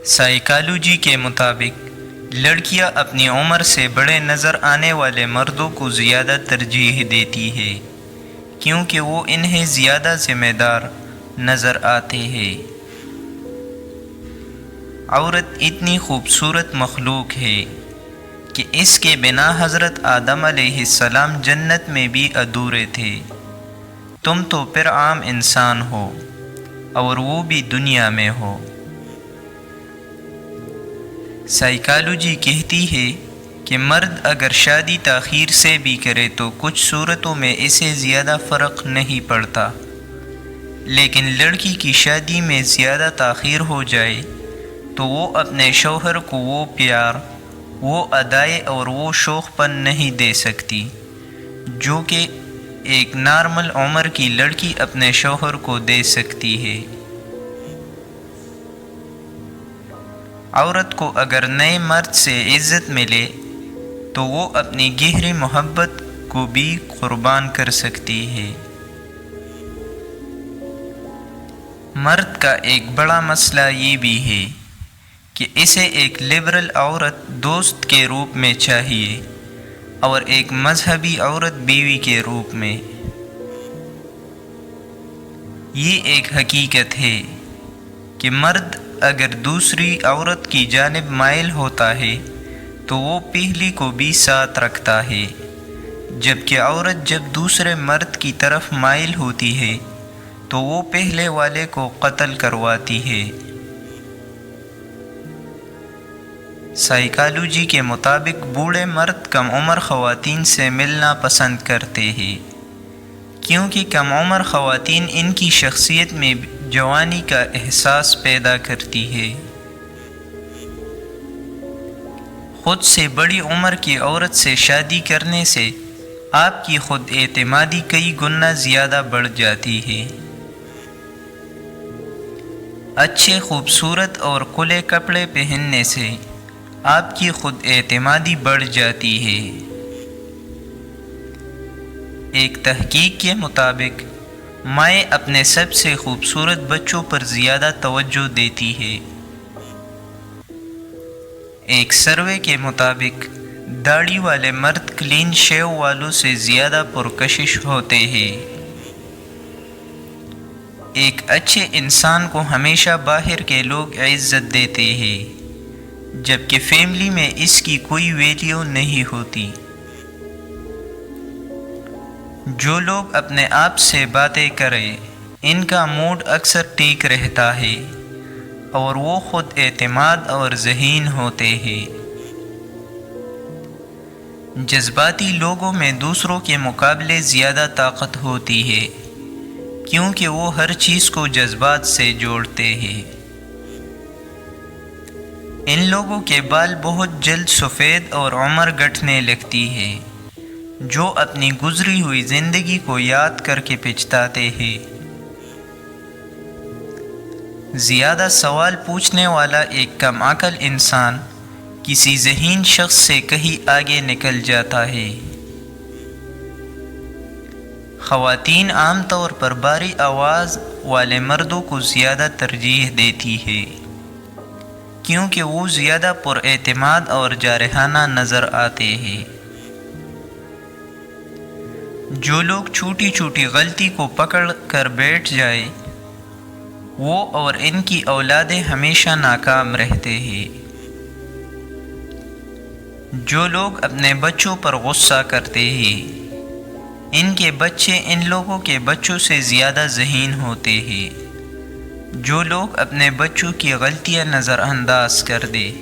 Psychology کے مطابق لڑکیاں اپنی عمر سے بڑے نظر آنے والے مردوں کو زیادہ ترجیح دیتی ہے کیونکہ وہ انہیں زیادہ ذمہ دار نظر آتے ہیں۔ عورت اتنی خوبصورت مخلوق ہے کہ اس کے بنا حضرت آدم علیہ السلام جنت میں بھی ادھورے تھے۔ تم تو پھر عام انسان ہو اور وہ بھی دنیا میں ہو۔ سائیکالوجی کہتی ہے کہ مرد اگر شادی تاخیر سے بھی کرے تو کچھ صورتوں میں اسے زیادہ فرق نہیں پڑتا، لیکن لڑکی کی شادی میں زیادہ تاخیر ہو جائے تو وہ اپنے شوہر کو وہ پیار، وہ ادائیں اور وہ شوق پن نہیں دے سکتی جو کہ ایک نارمل عمر کی لڑکی اپنے شوہر کو دے سکتی ہے۔ عورت کو اگر نئے مرد سے عزت ملے تو وہ اپنی گہری محبت کو بھی قربان کر سکتی ہے۔ مرد کا ایک بڑا مسئلہ یہ بھی ہے کہ اسے ایک لبرل عورت دوست کے روپ میں چاہیے اور ایک مذہبی عورت بیوی کے روپ میں۔ یہ ایک حقیقت ہے کہ مرد اگر دوسری عورت کی جانب مائل ہوتا ہے تو وہ پہلی کو بھی ساتھ رکھتا ہے، جبکہ عورت جب دوسرے مرد کی طرف مائل ہوتی ہے تو وہ پہلے والے کو قتل کرواتی ہے۔ سائیکالوجی کے مطابق بوڑھے مرد کم عمر خواتین سے ملنا پسند کرتے ہیں کیونکہ کم عمر خواتین ان کی شخصیت میں جوانی کا احساس پیدا کرتی ہے۔ خود سے بڑی عمر کی عورت سے شادی کرنے سے آپ کی خود اعتمادی کئی گنا زیادہ بڑھ جاتی ہے۔ اچھے خوبصورت اور کھلے کپڑے پہننے سے آپ کی خود اعتمادی بڑھ جاتی ہے۔ ایک تحقیق کے مطابق مائیں اپنے سب سے خوبصورت بچوں پر زیادہ توجہ دیتی ہے۔ ایک سروے کے مطابق داڑھی والے مرد کلین شیو والوں سے زیادہ پرکشش ہوتے ہیں۔ ایک اچھے انسان کو ہمیشہ باہر کے لوگ عزت دیتے ہیں، جبکہ فیملی میں اس کی کوئی ویلیو نہیں ہوتی۔ جو لوگ اپنے آپ سے باتیں کریں ان کا موڈ اکثر ٹھیک رہتا ہے اور وہ خود اعتماد اور ذہین ہوتے ہیں۔ جذباتی لوگوں میں دوسروں کے مقابلے زیادہ طاقت ہوتی ہے کیونکہ وہ ہر چیز کو جذبات سے جوڑتے ہیں۔ ان لوگوں کے بال بہت جلد سفید اور عمر گھٹنے لگتی ہے، جو اپنی گزری ہوئی زندگی کو یاد کر کے پچھتاتے ہیں۔ زیادہ سوال پوچھنے والا ایک کم عقل انسان کسی ذہین شخص سے کہیں آگے نکل جاتا ہے۔ خواتین عام طور پر بھاری آواز والے مردوں کو زیادہ ترجیح دیتی ہے کیونکہ وہ زیادہ پر اعتماد اور جارحانہ نظر آتے ہیں۔ جو لوگ چھوٹی چھوٹی غلطی کو پکڑ کر بیٹھ جائے وہ اور ان کی اولادیں ہمیشہ ناکام رہتے ہیں۔ جو لوگ اپنے بچوں پر غصہ کرتے ہیں ان کے بچے ان لوگوں کے بچوں سے زیادہ ذہین ہوتے ہیں۔ جو لوگ اپنے بچوں کی غلطیاں نظر انداز کر دے